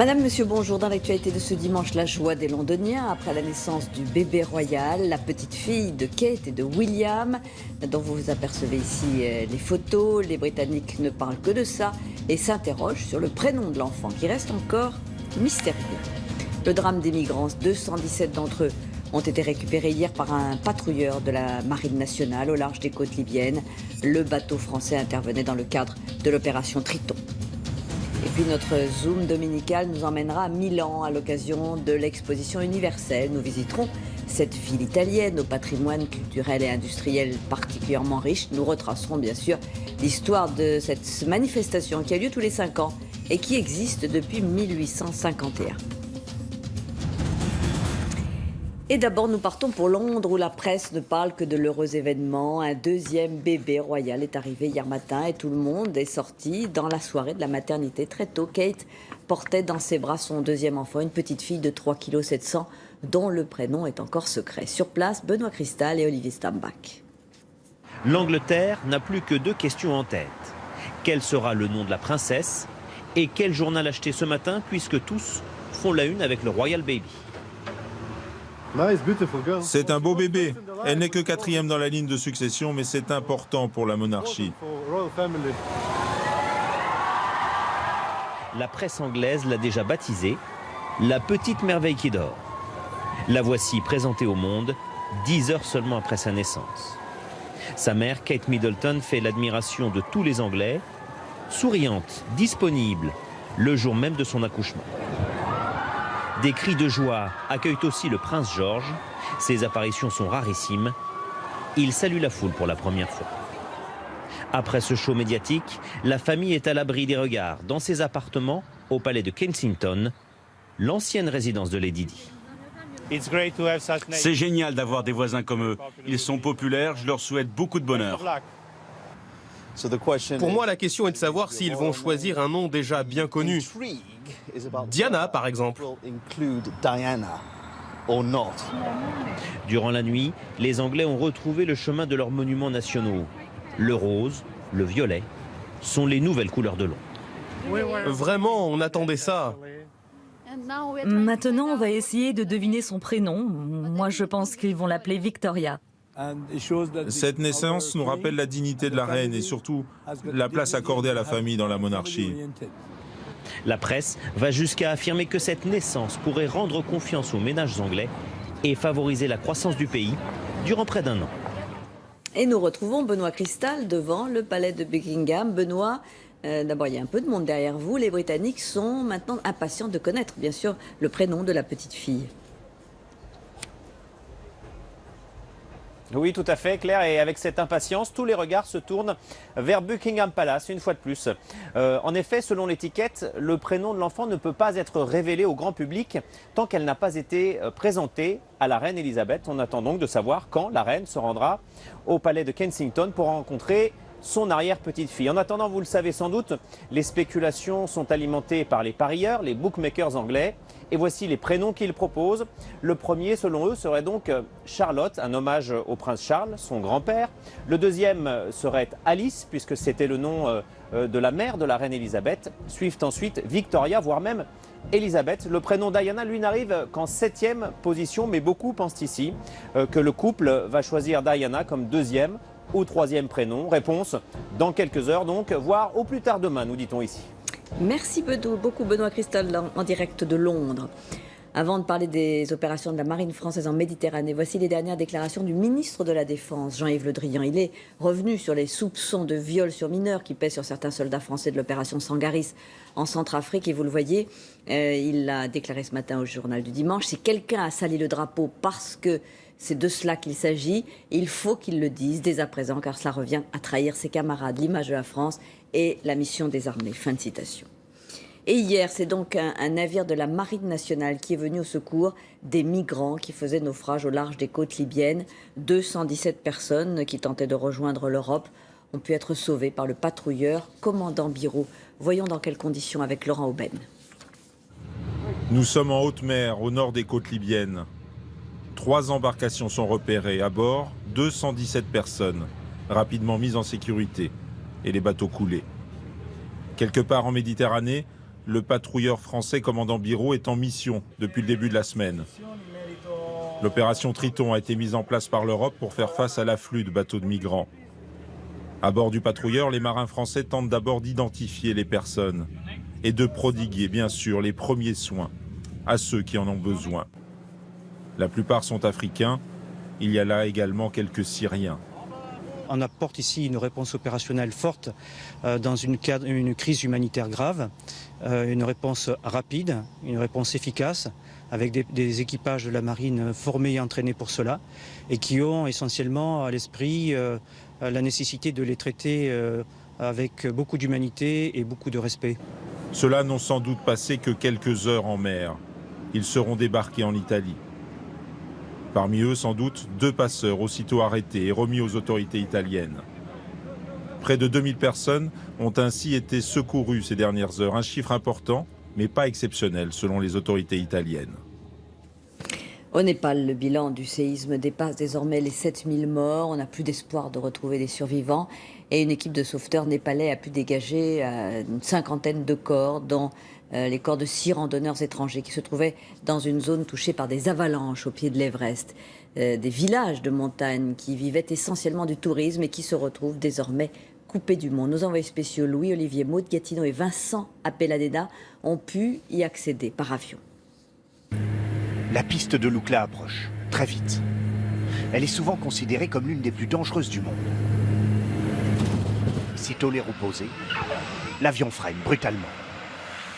Madame, monsieur, bonjour. Dans l'actualité de ce dimanche, la joie des Londoniens après la naissance du bébé royal, la petite fille de Kate et de William, dont vous vous apercevez ici les photos. Les Britanniques ne parlent que de ça et s'interrogent sur le prénom de l'enfant qui reste encore mystérieux. Le drame des migrants, 217 d'entre eux ont été récupérés hier par un patrouilleur de la Marine nationale au large des côtes libyennes. Le bateau français intervenait dans le cadre de l'opération Triton. Et puis notre zoom dominical nous emmènera à Milan à l'occasion de l'exposition universelle. Nous visiterons cette ville italienne au patrimoine culturel et industriel particulièrement riche. Nous retracerons bien sûr l'histoire de cette manifestation qui a lieu tous les 5 ans et qui existe depuis 1851. Et d'abord, nous partons pour Londres où la presse ne parle que de l'heureux événement. Un deuxième bébé royal est arrivé hier matin et tout le monde est sorti dans la soirée de la maternité très tôt. Kate portait dans ses bras son deuxième enfant, une petite fille de 3,7 kg dont le prénom est encore secret. Sur place, Benoît Cristal et Olivier Stambach. L'Angleterre n'a plus que 2 questions en tête. Quel sera le nom de la princesse et quel journal acheter ce matin puisque tous font la une avec le Royal Baby. C'est un beau bébé. Elle n'est que 4e dans la ligne de succession, mais c'est important pour la monarchie. La presse anglaise l'a déjà baptisée la petite merveille qui dort. La voici présentée au monde 10 heures seulement après sa naissance. Sa mère, Kate Middleton, fait l'admiration de tous les Anglais, souriante, disponible, le jour même de son accouchement. Des cris de joie accueillent aussi le prince George. Ses apparitions sont rarissimes. Il salue la foule pour la première fois. Après ce show médiatique, la famille est à l'abri des regards dans ses appartements au palais de Kensington, l'ancienne résidence de Lady Di. C'est génial d'avoir des voisins comme eux. Ils sont populaires, je leur souhaite beaucoup de bonheur. Pour moi, la question est de savoir s'ils vont choisir un nom déjà bien connu. Diana, par exemple. Durant la nuit, les Anglais ont retrouvé le chemin de leurs monuments nationaux. Le rose, le violet sont les nouvelles couleurs de Londres. Vraiment, on attendait ça. Maintenant, on va essayer de deviner son prénom. Moi, je pense qu'ils vont l'appeler Victoria. Cette naissance nous rappelle la dignité de la reine et surtout la place accordée à la famille dans la monarchie. La presse va jusqu'à affirmer que cette naissance pourrait rendre confiance aux ménages anglais et favoriser la croissance du pays durant près d'1 an. Et nous retrouvons Benoît Cristal devant le palais de Buckingham. Benoît, d'abord il y a un peu de monde derrière vous. Les Britanniques sont maintenant impatients de connaître bien sûr le prénom de la petite fille. Oui, tout à fait, Claire. Et avec cette impatience, tous les regards se tournent vers Buckingham Palace, une fois de plus. En effet, selon l'étiquette, le prénom de l'enfant ne peut pas être révélé au grand public tant qu'elle n'a pas été présentée à la reine Elisabeth. On attend donc de savoir quand la reine se rendra au palais de Kensington pour rencontrer son arrière-petite-fille. En attendant, vous le savez sans doute, les spéculations sont alimentées par les parieurs, les bookmakers anglais. Et voici les prénoms qu'ils proposent. Le premier, selon eux, serait donc Charlotte, un hommage au prince Charles, son grand-père. Le deuxième serait Alice, puisque c'était le nom de la mère de la reine Elisabeth. Suivent ensuite Victoria, voire même Elisabeth. Le prénom Diana, lui, n'arrive qu'en 7e position, mais beaucoup pensent ici que le couple va choisir Diana comme 2e ou 3e prénom. Réponse dans quelques heures donc, voire au plus tard demain, nous dit-on ici. Merci beaucoup Benoît Cristal en direct de Londres. Avant de parler des opérations de la marine française en Méditerranée, voici les dernières déclarations du ministre de la Défense, Jean-Yves Le Drian. Il est revenu sur les soupçons de viol sur mineurs qui pèsent sur certains soldats français de l'opération Sangaris en Centrafrique. Et vous le voyez, il l'a déclaré ce matin au journal du dimanche. Si quelqu'un a sali le drapeau parce que c'est de cela qu'il s'agit, il faut qu'il le dise dès à présent, car cela revient à trahir ses camarades, l'image de la France et la mission des armées. Fin de citation. Et hier, c'est donc un navire de la Marine nationale qui est venu au secours des migrants qui faisaient naufrage au large des côtes libyennes. 217 personnes qui tentaient de rejoindre l'Europe ont pu être sauvées par le patrouilleur commandant Biro. Voyons dans quelles conditions avec Laurent Aubaine. Nous sommes en haute mer, au nord des côtes libyennes. 3 embarcations sont repérées. À bord, 217 personnes, rapidement mises en sécurité, et les bateaux coulés. Quelque part en Méditerranée, le patrouilleur français commandant Biro est en mission depuis le début de la semaine. L'opération Triton a été mise en place par l'Europe pour faire face à l'afflux de bateaux de migrants. À bord du patrouilleur, les marins français tentent d'abord d'identifier les personnes et de prodiguer, bien sûr, les premiers soins à ceux qui en ont besoin. La plupart sont africains, il y a là également quelques Syriens. On apporte ici une réponse opérationnelle forte dans une crise humanitaire grave, une réponse rapide, une réponse efficace, avec des équipages de la marine formés et entraînés pour cela, et qui ont essentiellement à l'esprit la nécessité de les traiter avec beaucoup d'humanité et beaucoup de respect. Ceux-là n'ont sans doute passé que quelques heures en mer. Ils seront débarqués en Italie. Parmi eux, sans doute, 2 passeurs aussitôt arrêtés et remis aux autorités italiennes. Près de 2000 personnes ont ainsi été secourues ces dernières heures. Un chiffre important, mais pas exceptionnel, selon les autorités italiennes. Au Népal, le bilan du séisme dépasse désormais les 7000 morts. On n'a plus d'espoir de retrouver des survivants. Et une équipe de sauveteurs népalais a pu dégager une 50aine de corps, dont les corps de 6 randonneurs étrangers qui se trouvaient dans une zone touchée par des avalanches au pied de l'Everest. Des villages de montagne qui vivaient essentiellement du tourisme et qui se retrouvent désormais coupés du monde. Nos envoyés spéciaux Louis-Olivier Maud Gatineau et Vincent Apelladeda ont pu y accéder par avion. La piste de Lukla approche, très vite. Elle est souvent considérée comme l'une des plus dangereuses du monde. Sitôt les roues posées, l'avion freine brutalement.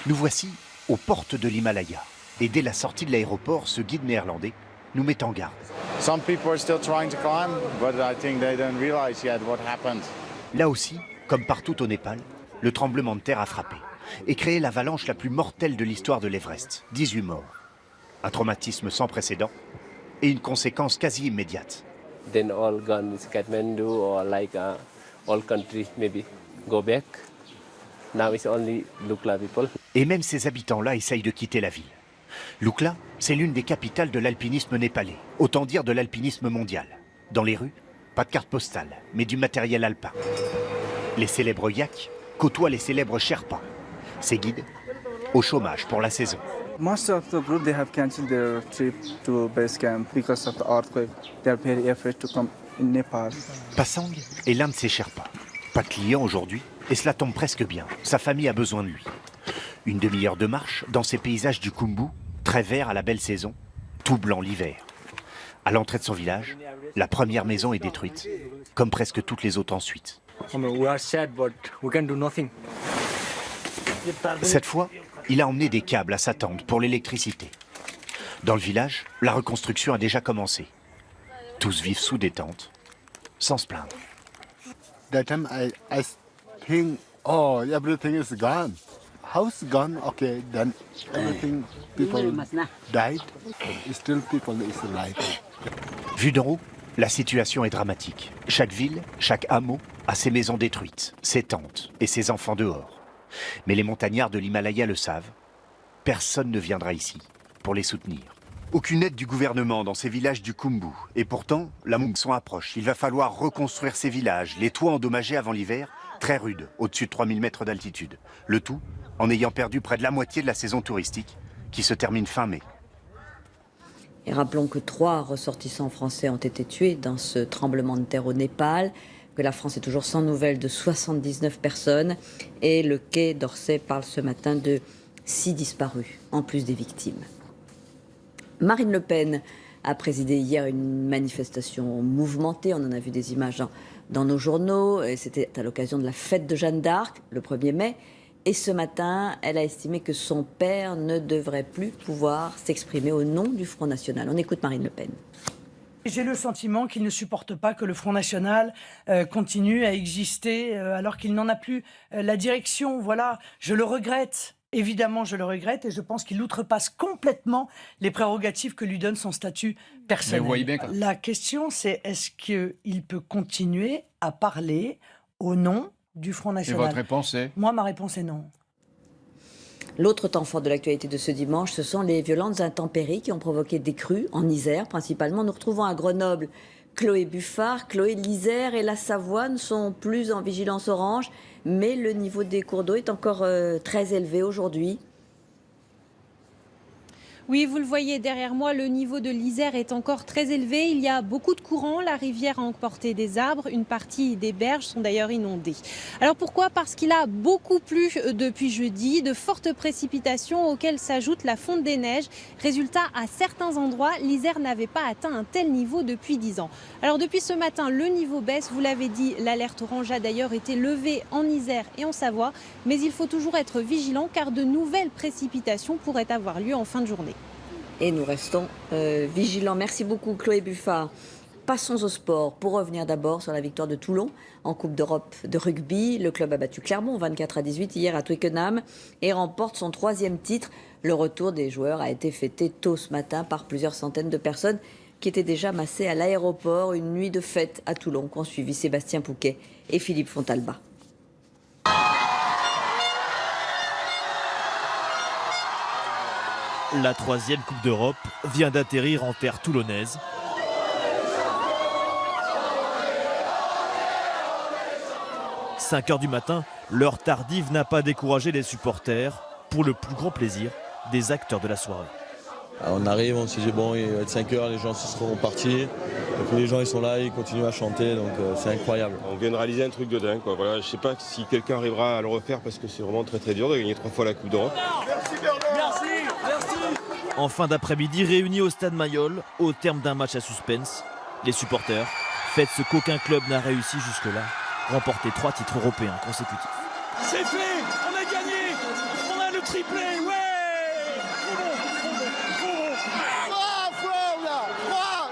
Nous voici aux portes de l'Himalaya. Et dès la sortie de l'aéroport, ce guide néerlandais nous met en garde. Là aussi, comme partout au Népal, le tremblement de terre a frappé et créé l'avalanche la plus mortelle de l'histoire de l'Everest. 18 morts. Un traumatisme sans précédent et une conséquence quasi immédiate. Then all gone is Kathmandu or like all country maybe go back. Now it's only Lukla people. Et même ces habitants-là essayent de quitter la ville. Lukla, c'est l'une des capitales de l'alpinisme népalais, autant dire de l'alpinisme mondial. Dans les rues, pas de carte postale, mais du matériel alpin. Les célèbres yaks côtoient les célèbres Sherpas. Ces guides, au chômage pour la saison. Most of the group they have cancelled their trip to base camp because of the earthquake. They are very afraid to come in Nepal. Pasang est l'un de ces Sherpas. Pas de client aujourd'hui, et cela tombe presque bien. Sa famille a besoin de lui. Une demi-heure de marche dans ces paysages du Khumbu, très verts à la belle saison, tout blanc l'hiver. À l'entrée de son village, la première maison est détruite, comme presque toutes les autres ensuite. Cette fois, il a emmené des câbles à sa tente pour l'électricité. Dans le village, la reconstruction a déjà commencé. Tous vivent sous des tentes, sans se plaindre. That time I think, oh, everything is gone. House gone, okay, then everything, people died, still people is alive. Vu d'en haut, la situation est dramatique. Chaque ville, chaque hameau a ses maisons détruites, ses tentes et ses enfants dehors. Mais les montagnards de l'Himalaya le savent. Personne ne viendra ici pour les soutenir. Aucune aide du gouvernement dans ces villages du Khumbu. Et pourtant, la mousson approche. Il va falloir reconstruire ces villages, les toits endommagés avant l'hiver, très rudes, au-dessus de 3000 mètres d'altitude. Le tout en ayant perdu près de la moitié de la saison touristique, qui se termine fin mai. Et rappelons que 3 ressortissants français ont été tués dans ce tremblement de terre au Népal, que la France est toujours sans nouvelles de 79 personnes, et le Quai d'Orsay parle ce matin de 6 disparus, en plus des victimes. Marine Le Pen a présidé hier une manifestation mouvementée, on en a vu des images dans nos journaux, et c'était à l'occasion de la fête de Jeanne d'Arc, le 1er mai, et ce matin, elle a estimé que son père ne devrait plus pouvoir s'exprimer au nom du Front National. On écoute Marine Le Pen. J'ai le sentiment qu'il ne supporte pas que le Front National continue à exister alors qu'il n'en a plus la direction. Voilà, je le regrette. Évidemment, je le regrette et je pense qu'il outrepasse complètement les prérogatives que lui donne son statut personnel. La question, c'est est-ce qu'il peut continuer à parler au nom du Front National? Et votre réponse est? Moi, ma réponse est non. L'autre temps fort de l'actualité de ce dimanche, ce sont les violentes intempéries qui ont provoqué des crues en Isère, principalement. Nous retrouvons à Grenoble Chloé Buffard. Chloé, l'Isère et la Savoie sont plus en vigilance orange, mais le niveau des cours d'eau est encore très élevé aujourd'hui. Oui, vous le voyez derrière moi, le niveau de l'Isère est encore très élevé. Il y a beaucoup de courants, la rivière a emporté des arbres, une partie des berges sont d'ailleurs inondées. Alors pourquoi? Parce qu'il a beaucoup plu depuis jeudi, de fortes précipitations auxquelles s'ajoute la fonte des neiges. Résultat, à certains endroits, l'Isère n'avait pas atteint un tel niveau depuis 10 ans. Alors depuis ce matin, le niveau baisse, vous l'avez dit, l'alerte orange a d'ailleurs été levée en Isère et en Savoie. Mais il faut toujours être vigilant car de nouvelles précipitations pourraient avoir lieu en fin de journée. Et nous restons vigilants. Merci beaucoup Chloé Buffard. Passons au sport. Pour revenir d'abord sur la victoire de Toulon en Coupe d'Europe de rugby. Le club a battu Clermont 24-18 hier à Twickenham et remporte son 3e titre. Le retour des joueurs a été fêté tôt ce matin par plusieurs centaines de personnes qui étaient déjà massées à l'aéroport. Une nuit de fête à Toulon qu'ont suivi Sébastien Pouquet et Philippe Fontalba. La 3e Coupe d'Europe vient d'atterrir en terre toulonnaise. « 5 h du matin, l'heure tardive n'a pas découragé les supporters, pour le plus grand plaisir des acteurs de la soirée. On arrive, on se dit bon, il va être 5 h, les gens se seront partis. Donc les gens ils sont là, ils continuent à chanter, donc c'est incroyable. On vient de réaliser un truc de dingue, quoi. Voilà, je ne sais pas si quelqu'un arrivera à le refaire parce que c'est vraiment très très dur de gagner 3 fois la Coupe d'Europe. Merci Bernard. Merci. En fin d'après-midi, réunis au stade Mayol, au terme d'un match à suspense, les supporters fêtent ce qu'aucun club n'a réussi jusque-là, remporter 3 titres européens consécutifs. C'est fait, on a gagné, on a le triplé, ouais.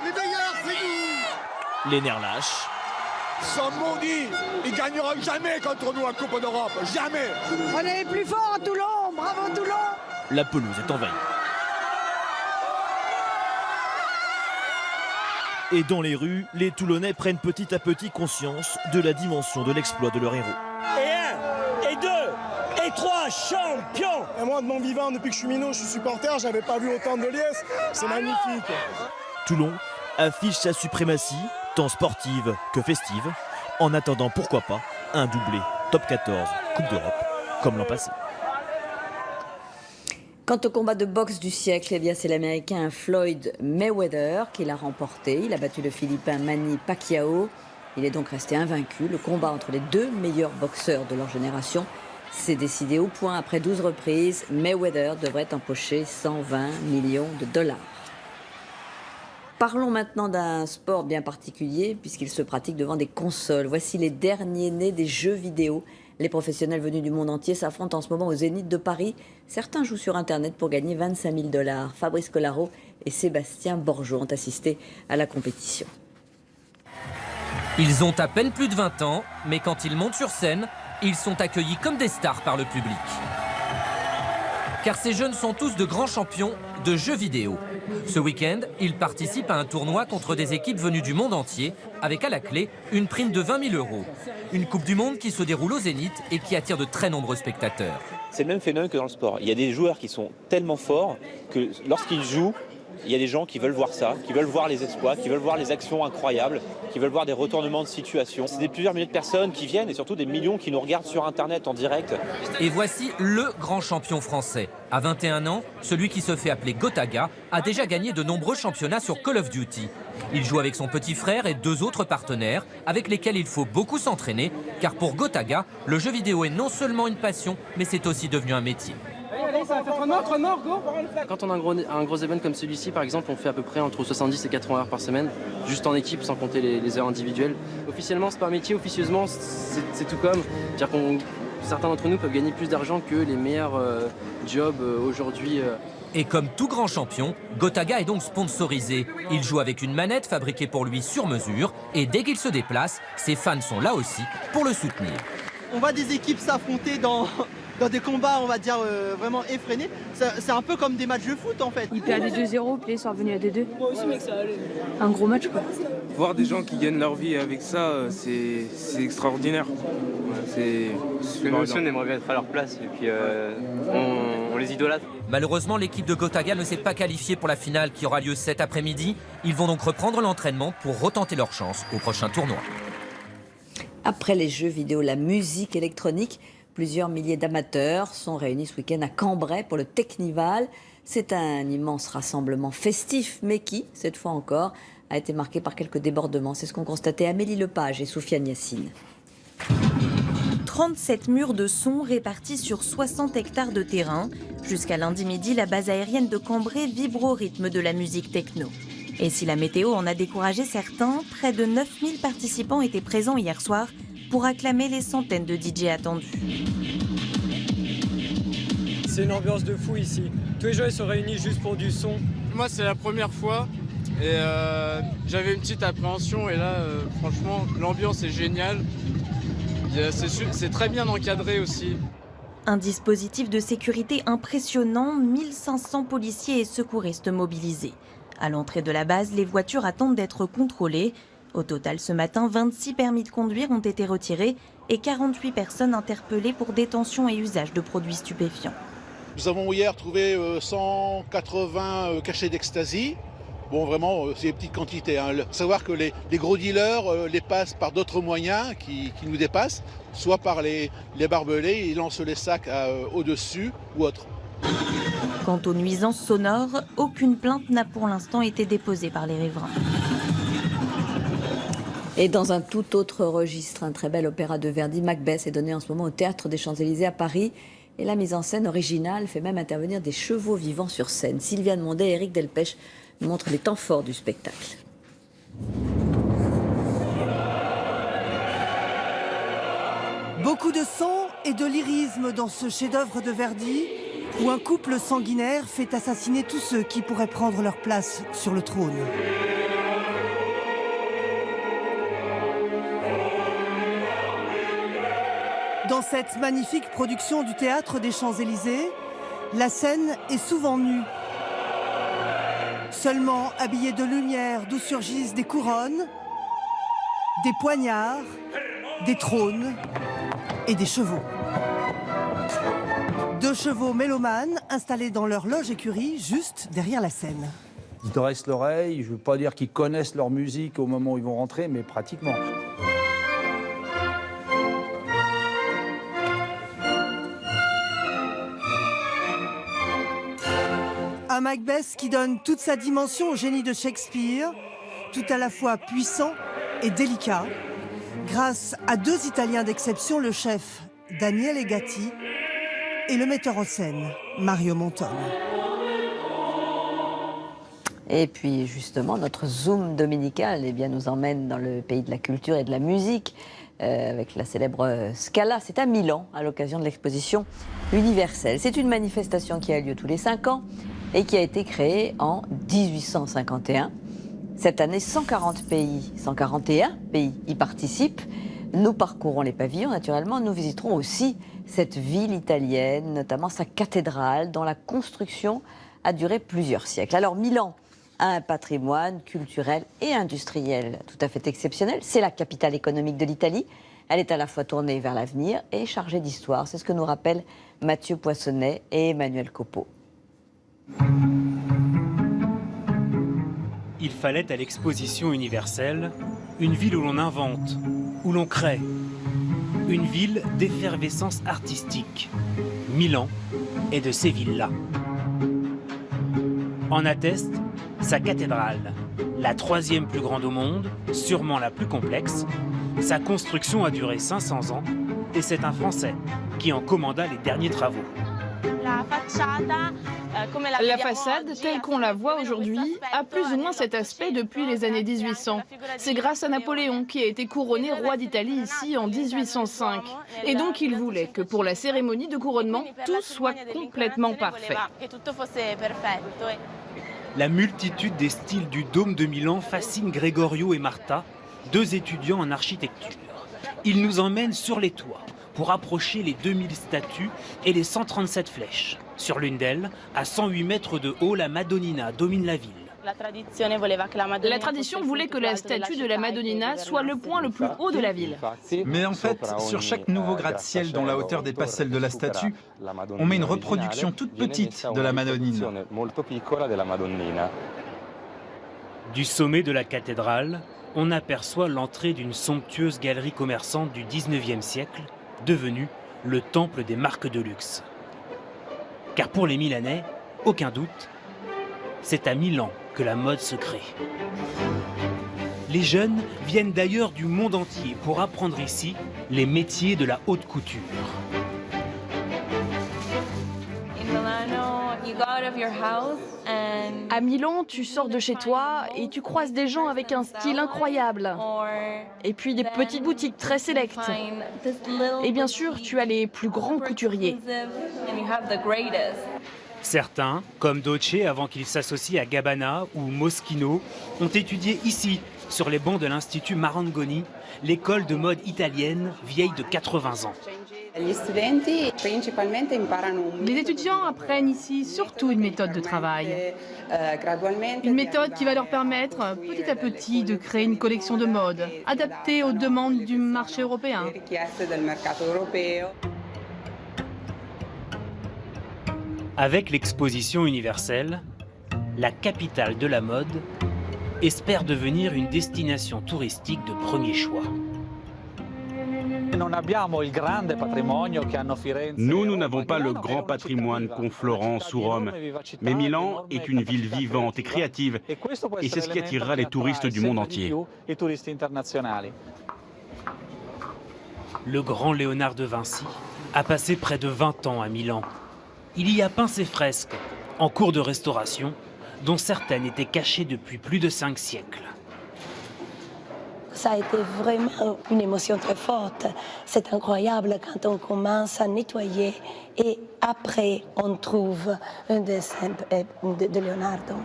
Les meilleurs, c'est nous. Les nerfs lâches. Sans maudit, ils gagneront jamais contre nous en Coupe d'Europe, jamais. On est les plus forts à Toulon, bravo Toulon. La pelouse est envahie. Et dans les rues, les Toulonnais prennent petit à petit conscience de la dimension de l'exploit de leur héros. Et 1, et 2, et 3, champions. Et moi, de mon vivant, depuis que je suis minot, je suis supporter, j'avais pas vu autant de liesses. C'est magnifique. Toulon affiche sa suprématie, tant sportive que festive, en attendant pourquoi pas un doublé top 14 Coupe d'Europe, comme l'an passé. Quant au combat de boxe du siècle, eh bien c'est l'Américain Floyd Mayweather qui l'a remporté. Il a battu le Philippin Manny Pacquiao. Il est donc resté invaincu. Le combat entre les 2 meilleurs boxeurs de leur génération s'est décidé au point. Après 12 reprises, Mayweather devrait empocher 120 millions de dollars. Parlons maintenant d'un sport bien particulier puisqu'il se pratique devant des consoles. Voici les derniers nés des jeux vidéo. Les professionnels venus du monde entier s'affrontent en ce moment au Zénith de Paris. Certains jouent sur Internet pour gagner 25 000 $. Fabrice Collaro et Sébastien Borgeau ont assisté à la compétition. Ils ont à peine plus de 20 ans, mais quand ils montent sur scène, ils sont accueillis comme des stars par le public. Car ces jeunes sont tous de grands champions de jeux vidéo. Ce week-end, ils participent à un tournoi contre des équipes venues du monde entier, avec à la clé une prime de 20 000 €. Une Coupe du Monde qui se déroule au Zénith et qui attire de très nombreux spectateurs. C'est le même phénomène que dans le sport. Il y a des joueurs qui sont tellement forts que lorsqu'ils jouent, il y a des gens qui veulent voir ça, qui veulent voir les exploits, qui veulent voir les actions incroyables, qui veulent voir des retournements de situation. C'est des plusieurs milliers de personnes qui viennent et surtout des millions qui nous regardent sur Internet en direct. Et voici le grand champion français. À 21 ans, celui qui se fait appeler Gotaga a déjà gagné de nombreux championnats sur Call of Duty. Il joue avec son petit frère et 2 autres partenaires avec lesquels il faut beaucoup s'entraîner, car pour Gotaga, le jeu vidéo est non seulement une passion, mais c'est aussi devenu un métier. Quand on a un gros événement comme celui-ci, par exemple, on fait à peu près entre 70 et 80 heures par semaine, juste en équipe, sans compter les heures individuelles. Officiellement, c'est pas un métier, officieusement, c'est tout comme. C'est-à-dire que certains d'entre nous peuvent gagner plus d'argent que les meilleurs jobs aujourd'hui. Et comme tout grand champion, Gotaga est donc sponsorisé. Il joue avec une manette fabriquée pour lui sur mesure, et dès qu'il se déplace, ses fans sont là aussi pour le soutenir. On voit des équipes s'affronter dans des combats, on va dire, vraiment effrénés. C'est un peu comme des matchs de foot, en fait. Il perdait 2-0, puis ils sont revenus à 2-2. Moi aussi, mec, ça allait. Un gros match, quoi. Voir des gens qui gagnent leur vie avec ça, c'est extraordinaire. Nous aussi, on aimerait bien être à leur place. Et puis, on les idolâtre. Malheureusement, l'équipe de Gotaga ne s'est pas qualifiée pour la finale qui aura lieu cet après-midi. Ils vont donc reprendre l'entraînement pour retenter leur chance au prochain tournoi. Après les jeux vidéo, la musique électronique, plusieurs milliers d'amateurs sont réunis ce week-end à Cambrai pour le Technival. C'est un immense rassemblement festif, mais qui, cette fois encore, a été marqué par quelques débordements. C'est ce qu'ont constaté Amélie Lepage et Soufiane Yassine. 37 murs de son répartis sur 60 hectares de terrain. Jusqu'à lundi midi, la base aérienne de Cambrai vibre au rythme de la musique techno. Et si la météo en a découragé certains, près de 9000 participants étaient présents hier soir pour acclamer les centaines de DJ attendus. C'est une ambiance de fou ici. Tous les gens ils sont réunis juste pour du son. Moi c'est la première fois et j'avais une petite appréhension et là franchement l'ambiance est géniale. C'est très bien encadré aussi. Un dispositif de sécurité impressionnant, 1500 policiers et secouristes mobilisés. À l'entrée de la base, les voitures attendent d'être contrôlées. Au total, ce matin, 26 permis de conduire ont été retirés et 48 personnes interpellées pour détention et usage de produits stupéfiants. Nous avons hier trouvé 180 cachets d'ecstasy. Bon, vraiment, c'est des petites quantités. Hein. Savoir que les gros dealers les passent par d'autres moyens qui nous dépassent, soit par les barbelés, ils lancent les sacs au-dessus ou autre. Quant aux nuisances sonores, aucune plainte n'a pour l'instant été déposée par les riverains. Et dans un tout autre registre, un très bel opéra de Verdi, Macbeth, est donné en ce moment au Théâtre des Champs-Élysées à Paris. Et la mise en scène originale fait même intervenir des chevaux vivants sur scène. Sylviane Mondet et Éric Delpech montrent les temps forts du spectacle. Beaucoup de sang et de lyrisme dans ce chef-d'œuvre de Verdi, où un couple sanguinaire fait assassiner tous ceux qui pourraient prendre leur place sur le trône. Dans cette magnifique production du Théâtre des Champs-Élysées, la scène est souvent nue. Seulement habillée de lumière d'où surgissent des couronnes, des poignards, des trônes et des chevaux. 2 chevaux mélomanes installés dans leur loge écurie juste derrière la scène. Ils dressent l'oreille, je ne veux pas dire qu'ils connaissent leur musique au moment où ils vont rentrer, mais pratiquement. Un Macbeth qui donne toute sa dimension au génie de Shakespeare, tout à la fois puissant et délicat, grâce à 2 Italiens d'exception, le chef Daniele Gatti et le metteur en scène Mario Montone. Et puis justement, notre zoom dominical nous emmène dans le pays de la culture et de la musique avec la célèbre Scala. C'est à Milan, à l'occasion de l'exposition universelle. C'est une manifestation qui a lieu tous les 5 ans et qui a été créée en 1851. Cette année, 141 pays y participent. Nous parcourons les pavillons, naturellement. Nous visiterons aussi cette ville italienne, notamment sa cathédrale, dont la construction a duré plusieurs siècles. Alors, Milan a un patrimoine culturel et industriel tout à fait exceptionnel. C'est la capitale économique de l'Italie. Elle est à la fois tournée vers l'avenir et chargée d'histoire. C'est ce que nous rappellent Mathieu Poissonnet et Emmanuel Copeau. Il fallait à l'exposition universelle une ville où l'on invente, où l'on crée. Une ville d'effervescence artistique. Milan est de ces villes-là. En atteste sa cathédrale, la 3e plus grande au monde, sûrement la plus complexe. Sa construction a duré 500 ans et c'est un Français qui en commanda les derniers travaux. La façade, telle qu'on la voit aujourd'hui, a plus ou moins cet aspect depuis les années 1800. C'est grâce à Napoléon qui a été couronné roi d'Italie ici en 1805. Et donc il voulait que pour la cérémonie de couronnement, tout soit complètement parfait. La multitude des styles du dôme de Milan fascine Gregorio et Marta, 2 étudiants en architecture. Ils nous emmènent sur les toits pour approcher les 2000 statues et les 137 flèches. Sur l'une d'elles, à 108 mètres de haut, la Madonnina domine la ville. La tradition voulait que la statue de la Madonnina soit le point le plus haut de la ville. Mais en fait, sur chaque nouveau gratte-ciel dont la hauteur dépasse celle de la statue, on met une reproduction toute petite de la Madonnina. Du sommet de la cathédrale, on aperçoit l'entrée d'une somptueuse galerie commerçante du 19e siècle, devenue le temple des marques de luxe. Car pour les Milanais, aucun doute, c'est à Milan que la mode se crée. Les jeunes viennent d'ailleurs du monde entier pour apprendre ici les métiers de la haute couture. À Milan, tu sors de chez toi et tu croises des gens avec un style incroyable. Et puis des petites boutiques très sélectes. Et bien sûr, tu as les plus grands couturiers. Certains, comme Dolce avant qu'il s'associe à Gabbana ou Moschino, ont étudié ici, sur les bancs de l'Institut Marangoni, l'école de mode italienne vieille de 80 ans. Les étudiants apprennent ici surtout une méthode de travail. Une méthode qui va leur permettre petit à petit de créer une collection de mode adaptée aux demandes du marché européen. Avec l'exposition universelle, la capitale de la mode espère devenir une destination touristique de premier choix. Nous n'avons pas le grand patrimoine qu'ont Florence ou Rome, mais Milan est une ville vivante et créative, et c'est ce qui attirera les touristes du monde entier. Le grand Léonard de Vinci a passé près de 20 ans à Milan. Il y a peint ses fresques, en cours de restauration, dont certaines étaient cachées depuis plus de 5 siècles. Ça a été vraiment une émotion très forte. C'est incroyable quand on commence à nettoyer et après on trouve un dessin de Leonardo.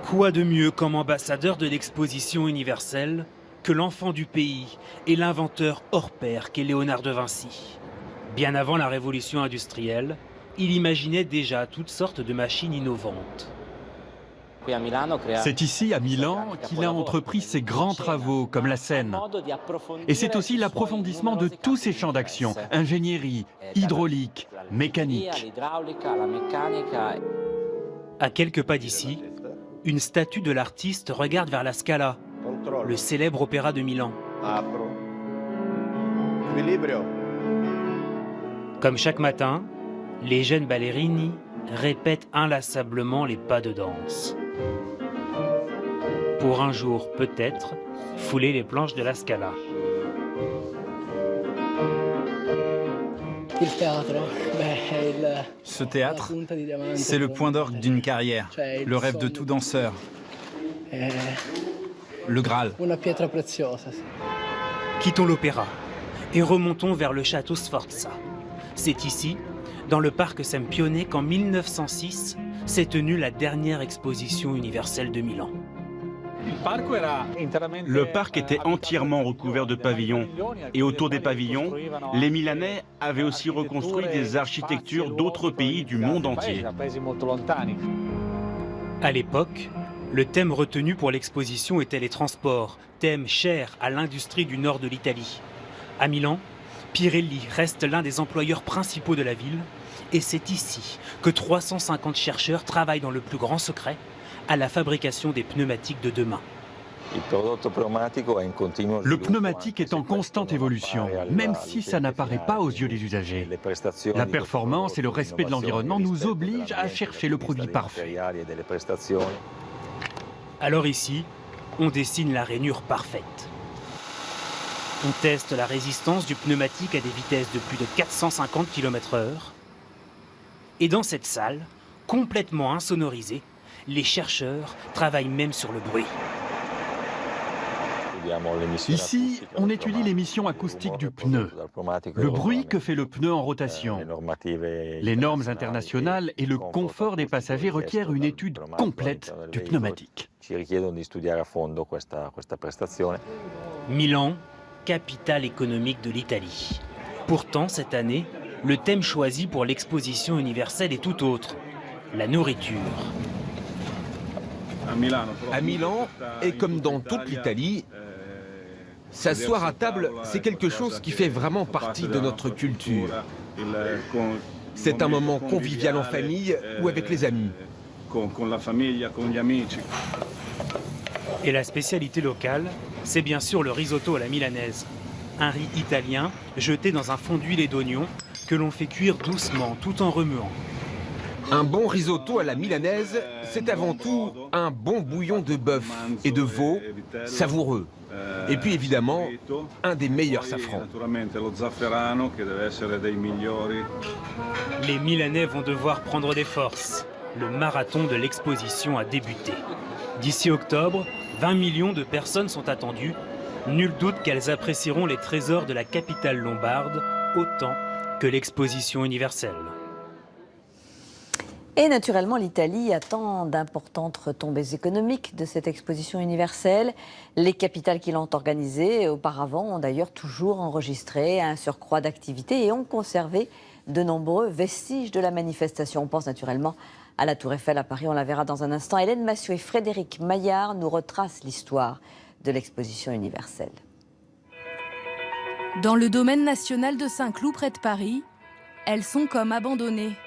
Quoi de mieux comme ambassadeur de l'exposition universelle que l'enfant du pays et l'inventeur hors pair qu'est Léonard de Vinci. Bien avant la révolution industrielle, il imaginait déjà toutes sortes de machines innovantes. C'est ici, à Milan, qu'il a entrepris ses grands travaux, comme la Seine. Et c'est aussi l'approfondissement de tous ses champs d'action, ingénierie, hydraulique, mécanique. À quelques pas d'ici, une statue de l'artiste regarde vers la Scala, le célèbre opéra de Milan. Comme chaque matin, les jeunes ballerini répètent inlassablement les pas de danse. Pour un jour, peut-être, fouler les planches de la Scala. Ce théâtre, c'est le point d'orgue d'une carrière, le rêve de tout danseur. Le Graal. Quittons l'opéra et remontons vers le château Sforza. C'est ici, dans le parc Sempione, qu'en 1906 s'est tenue la dernière exposition universelle de Milan. Le parc était entièrement recouvert de pavillons, et autour des pavillons, les Milanais avaient aussi reconstruit des architectures d'autres pays du monde entier. À l'époque, le thème retenu pour l'exposition était les transports, thème cher à l'industrie du nord de l'Italie. À Milan, Pirelli reste l'un des employeurs principaux de la ville, et c'est ici que 350 chercheurs travaillent dans le plus grand secret à la fabrication des pneumatiques de demain. Le pneumatique est en constante évolution, même si ça n'apparaît pas aux yeux des usagers. La performance et le respect de l'environnement nous obligent à chercher le produit parfait. Alors ici, on dessine la rainure parfaite. On teste la résistance du pneumatique à des vitesses de plus de 450 km/h. Et dans cette salle, complètement insonorisée, les chercheurs travaillent même sur le bruit. Ici, on étudie l'émission acoustique du pneu, le bruit que fait le pneu en rotation. Les normes internationales et le confort des passagers requièrent une étude complète du pneumatique. Milan, capitale économique de l'Italie. Pourtant, cette année, le thème choisi pour l'exposition universelle est tout autre, la nourriture. À Milan, et comme dans toute l'Italie, s'asseoir à table, c'est quelque chose qui fait vraiment partie de notre culture. C'est un moment convivial en famille ou avec les amis. Et la spécialité locale, c'est bien sûr le risotto à la milanaise. Un riz italien jeté dans un fond d'huile et d'oignons que l'on fait cuire doucement tout en remuant. Un bon risotto à la milanaise, c'est avant tout un bon bouillon de bœuf et de veau savoureux. Et puis évidemment, un des meilleurs safrans. Les Milanais vont devoir prendre des forces. Le marathon de l'exposition a débuté. D'ici octobre, 20 millions de personnes sont attendues. Nul doute qu'elles apprécieront les trésors de la capitale lombarde autant que l'exposition universelle. Et naturellement, l'Italie attend d'importantes retombées économiques de cette exposition universelle. Les capitales qui l'ont organisée auparavant ont d'ailleurs toujours enregistré un surcroît d'activité et ont conservé de nombreux vestiges de la manifestation. On pense naturellement à la Tour Eiffel à Paris, on la verra dans un instant. Hélène Massieu et Frédéric Maillard nous retracent l'histoire de l'exposition universelle. Dans le domaine national de Saint-Cloud, près de Paris, elles sont comme abandonnées.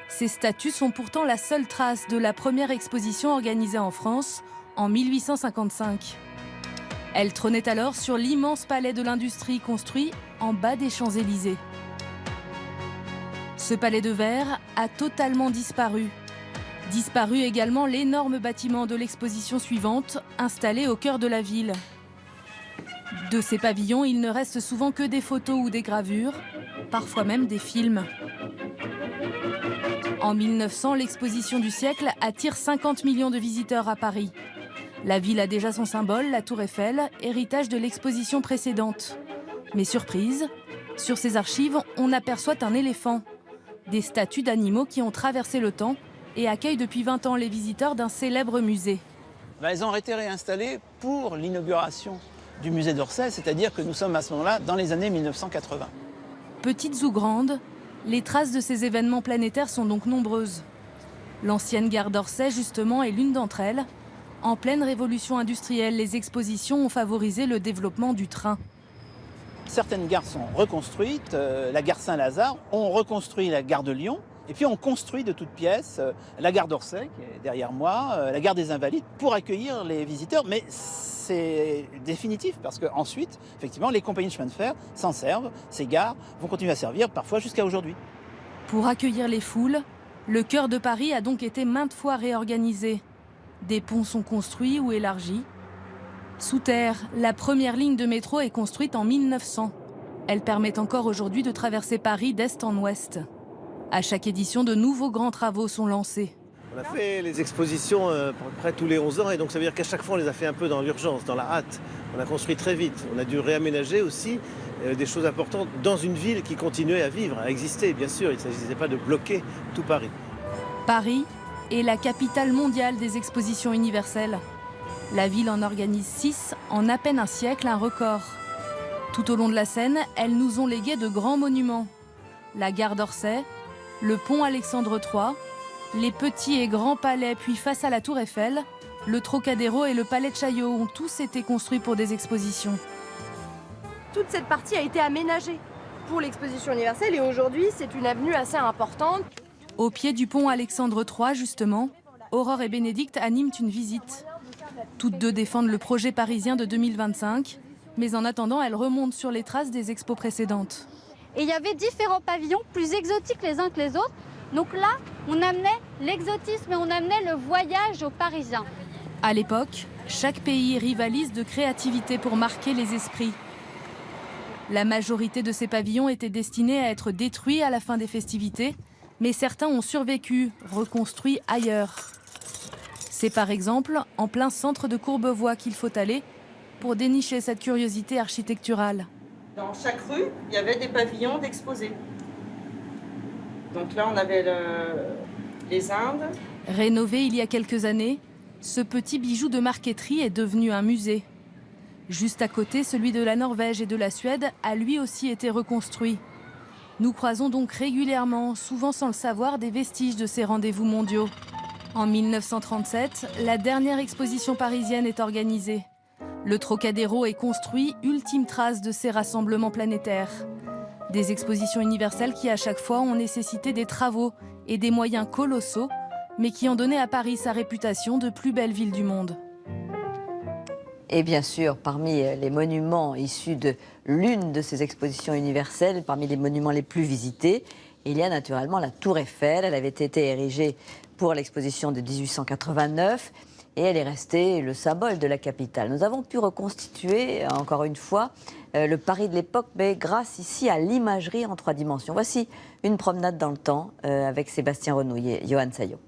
Ces statues sont pourtant la seule trace de la première exposition organisée en France en 1855. Elles trônaient alors sur l'immense palais de l'industrie construit en bas des Champs-Élysées. Ce palais de verre a totalement disparu. Disparu également l'énorme bâtiment de l'exposition suivante, installé au cœur de la ville. De ces pavillons, il ne reste souvent que des photos ou des gravures, parfois même des films. En 1900, l'exposition du siècle attire 50 millions de visiteurs à Paris. La ville a déjà son symbole, la Tour Eiffel, héritage de l'exposition précédente. Mais surprise, sur ces archives, on aperçoit un éléphant. Des statues d'animaux qui ont traversé le temps et accueillent depuis 20 ans les visiteurs d'un célèbre musée. Elles ont été réinstallées pour l'inauguration du musée d'Orsay, c'est-à-dire que nous sommes à ce moment-là dans les années 1980. Petites ou grandes, les traces de ces événements planétaires sont donc nombreuses. L'ancienne gare d'Orsay, justement, est l'une d'entre elles. En pleine révolution industrielle, les expositions ont favorisé le développement du train. Certaines gares sont reconstruites, la gare Saint-Lazare, on reconstruit la gare de Lyon, et puis on construit de toutes pièces la gare d'Orsay, qui est derrière moi, la gare des Invalides, pour accueillir les visiteurs. Mais c'est définitif, parce qu'ensuite, effectivement, les compagnies de chemin de fer s'en servent, ces gares vont continuer à servir, parfois jusqu'à aujourd'hui. Pour accueillir les foules, le cœur de Paris a donc été maintes fois réorganisé. Des ponts sont construits ou élargis. Sous terre, la première ligne de métro est construite en 1900. Elle permet encore aujourd'hui de traverser Paris d'est en ouest. À chaque édition, de nouveaux grands travaux sont lancés. On a fait les expositions à peu près tous les 11 ans et donc ça veut dire qu'à chaque fois on les a fait un peu dans l'urgence, dans la hâte. On a construit très vite. On a dû réaménager aussi des choses importantes dans une ville qui continuait à vivre, à exister bien sûr. Il ne s'agissait pas de bloquer tout Paris. Paris est la capitale mondiale des expositions universelles. La ville en organise 6 en à peine un siècle, un record. Tout au long de la Seine, elles nous ont légué de grands monuments. La gare d'Orsay, le pont Alexandre III, les petits et grands palais, puis face à la Tour Eiffel, le Trocadéro et le palais de Chaillot ont tous été construits pour des expositions. Toute cette partie a été aménagée pour l'exposition universelle et aujourd'hui c'est une avenue assez importante. Au pied du pont Alexandre III, justement, Aurore et Bénédicte animent une visite. Toutes deux défendent le projet parisien de 2025, mais en attendant, elles remontent sur les traces des expos précédentes. Et il y avait différents pavillons plus exotiques les uns que les autres. Donc là, on amenait l'exotisme et on amenait le voyage aux Parisiens. À l'époque, chaque pays rivalise de créativité pour marquer les esprits. La majorité de ces pavillons étaient destinés à être détruits à la fin des festivités, mais certains ont survécu, reconstruits ailleurs. C'est par exemple en plein centre de Courbevoie qu'il faut aller pour dénicher cette curiosité architecturale. Dans chaque rue, il y avait des pavillons d'exposés. Donc là, on avait les Indes. Rénové il y a quelques années, ce petit bijou de marqueterie est devenu un musée. Juste à côté, celui de la Norvège et de la Suède a lui aussi été reconstruit. Nous croisons donc régulièrement, souvent sans le savoir, des vestiges de ces rendez-vous mondiaux. En 1937, la dernière exposition parisienne est organisée. Le Trocadéro est construit, ultime trace de ces rassemblements planétaires. Des expositions universelles qui, à chaque fois, ont nécessité des travaux et des moyens colossaux, mais qui ont donné à Paris sa réputation de plus belle ville du monde. Et bien sûr, parmi les monuments issus de l'une de ces expositions universelles, parmi les monuments les plus visités, il y a naturellement la Tour Eiffel. Elle avait été érigée pour l'exposition de 1889 et elle est restée le symbole de la capitale. Nous avons pu reconstituer, encore une fois, le Paris de l'époque, mais grâce ici à l'imagerie en 3 dimensions. Voici une promenade dans le temps avec Sébastien Renouille et Johan Saillot.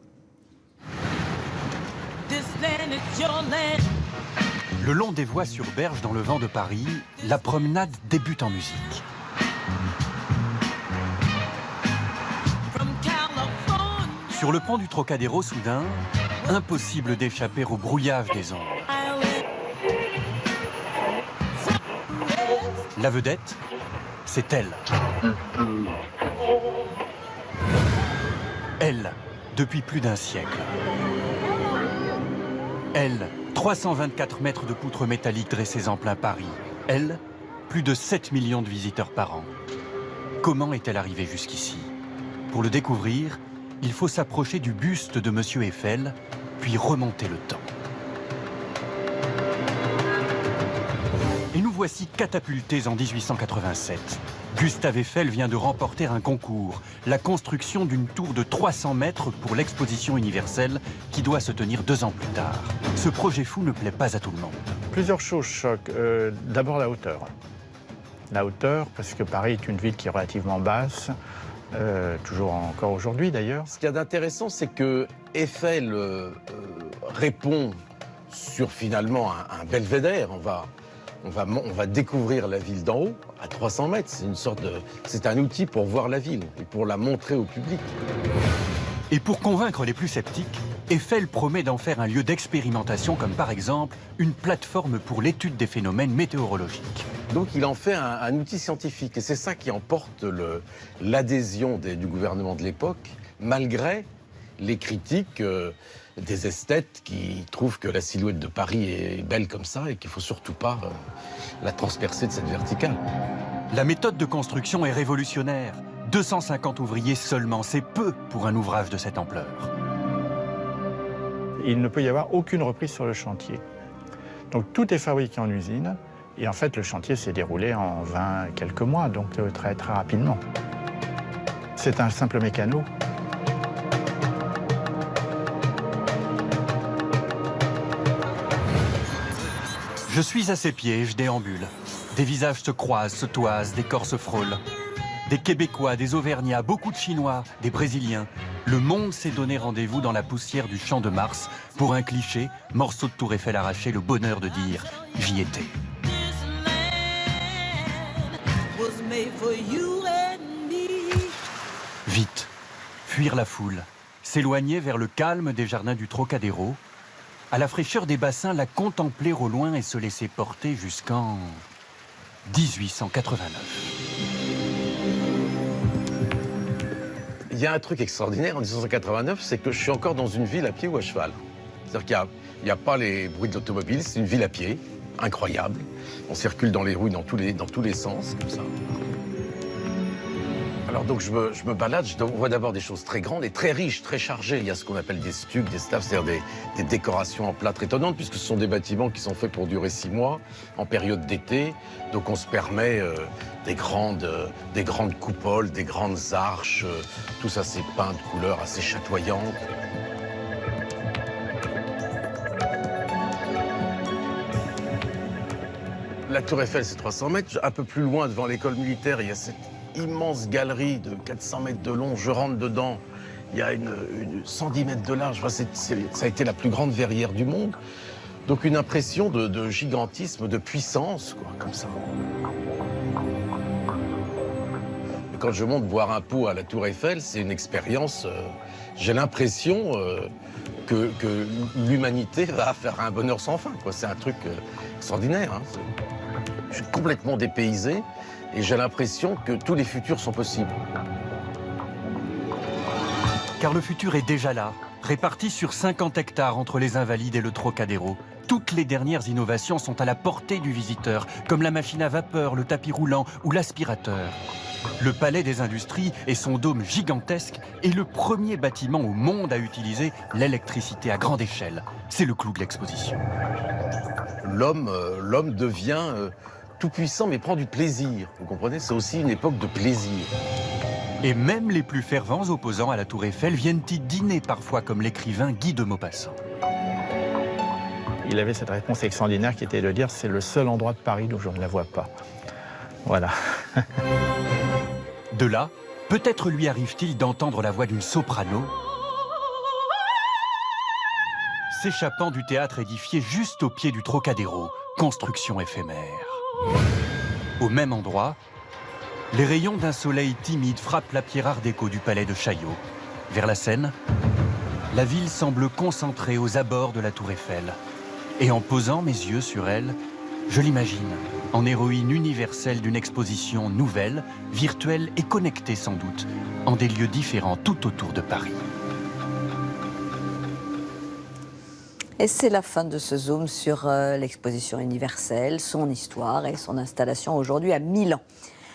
Le long des voies sur berge dans le vent de Paris, la promenade débute en musique. Sur le pont du Trocadéro, soudain, impossible d'échapper au brouillage des ondes. La vedette, c'est elle. Elle, depuis plus d'un siècle. Elle, 324 mètres de poutres métalliques dressées en plein Paris. Elle, plus de 7 millions de visiteurs par an. Comment est-elle arrivée jusqu'ici? Pour le découvrir, il faut s'approcher du buste de Monsieur Eiffel, puis remonter le temps. Et nous voici catapultés en 1887. Gustave Eiffel vient de remporter un concours, la construction d'une tour de 300 mètres pour l'exposition universelle qui doit se tenir 2 ans plus tard. Ce projet fou ne plaît pas à tout le monde. Plusieurs choses choquent. D'abord la hauteur. La hauteur, parce que Paris est une ville qui est relativement basse, toujours encore aujourd'hui d'ailleurs. Ce qu'il y a d'intéressant, c'est que Eiffel répond sur finalement un belvédère. On va découvrir la ville d'en haut, à 300 mètres. C'est un outil pour voir la ville et pour la montrer au public. Et pour convaincre les plus sceptiques, Eiffel promet d'en faire un lieu d'expérimentation, comme par exemple une plateforme pour l'étude des phénomènes météorologiques. Donc il en fait un outil scientifique. Et c'est ça qui emporte l'adhésion du gouvernement de l'époque, malgré les critiques des esthètes qui trouvent que la silhouette de Paris est belle comme ça et qu'il ne faut surtout pas la transpercer de cette verticale. La méthode de construction est révolutionnaire. 250 ouvriers seulement, c'est peu pour un ouvrage de cette ampleur. Il ne peut y avoir aucune reprise sur le chantier. Donc tout est fabriqué en usine et en fait le chantier s'est déroulé en 20 quelques mois, donc très très rapidement. C'est un simple mécano. Je suis à ses pieds et je déambule. Des visages se croisent, se toisent, des corps se frôlent. Des Québécois, des Auvergnats, beaucoup de Chinois, des Brésiliens. Le monde s'est donné rendez-vous dans la poussière du Champ de Mars pour un cliché, morceau de Tour Eiffel arraché, le bonheur de dire « j'y étais ». Vite, fuir la foule, s'éloigner vers le calme des jardins du Trocadéro, à la fraîcheur des bassins, la contempler au loin et se laisser porter jusqu'en 1889. Il y a un truc extraordinaire en 1889, c'est que je suis encore dans une ville à pied ou à cheval. C'est-à-dire qu'il n'y a pas les bruits de l'automobile, c'est une ville à pied, incroyable. On circule dans les rues dans tous les sens, comme ça. Alors donc je me balade, je vois d'abord des choses très grandes et très riches, très chargées. Il y a ce qu'on appelle des stucs, des staffs, c'est-à-dire des décorations en plâtre étonnantes, puisque ce sont des bâtiments qui sont faits pour durer 6 mois, en période d'été. Donc on se permet des grandes coupoles, des grandes arches, tout ça c'est peint de couleurs assez chatoyantes. La Tour Eiffel, c'est 300 mètres. Un peu plus loin, devant l'école militaire, il y a cette immense galerie de 400 mètres de long. Je rentre dedans, il y a 110 mètres de large. Enfin, ça a été la plus grande verrière du monde. Donc une impression de gigantisme, de puissance, quoi, comme ça. Et quand je monte boire un pot à la Tour Eiffel, c'est une expérience... j'ai l'impression que l'humanité va faire un bonheur sans fin, quoi. C'est un truc extraordinaire. Hein. Je suis complètement dépaysé. Et j'ai l'impression que tous les futurs sont possibles. Car le futur est déjà là, répartis sur 50 hectares entre les Invalides et le Trocadéro. Toutes les dernières innovations sont à la portée du visiteur, comme la machine à vapeur, le tapis roulant ou l'aspirateur. Le Palais des Industries et son dôme gigantesque est le premier bâtiment au monde à utiliser l'électricité à grande échelle. C'est le clou de l'exposition. L'homme devient tout puissant mais prend du plaisir. Vous comprenez? C'est aussi une époque de plaisir. Et même les plus fervents opposants à la Tour Eiffel viennent y dîner parfois, comme l'écrivain Guy de Maupassant. Il avait cette réponse extraordinaire qui était de dire « c'est le seul endroit de Paris où je ne la vois pas ». Voilà. De là, peut-être lui arrive-t-il d'entendre la voix d'une soprano s'échappant du théâtre édifié juste au pied du Trocadéro, construction éphémère. Au même endroit, les rayons d'un soleil timide frappent la pierre art déco du palais de Chaillot. Vers la Seine, la ville semble concentrée aux abords de la Tour Eiffel. Et en posant mes yeux sur elle, je l'imagine en héroïne universelle d'une exposition nouvelle, virtuelle et connectée sans doute, en des lieux différents tout autour de Paris. Et c'est la fin de ce zoom sur l'exposition universelle, son histoire et son installation aujourd'hui à Milan.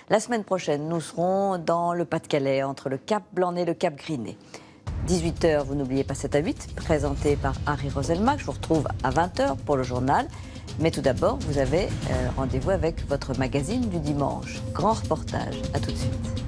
La semaine prochaine, nous serons dans le Pas-de-Calais, entre le Cap Blanc-Nez et le Cap Griné. 18h, vous n'oubliez pas 7 à 8, présenté par Harry Roselmack. Je vous retrouve à 20h pour le journal. Mais tout d'abord, vous avez rendez-vous avec votre magazine du dimanche. Grand reportage. À tout de suite.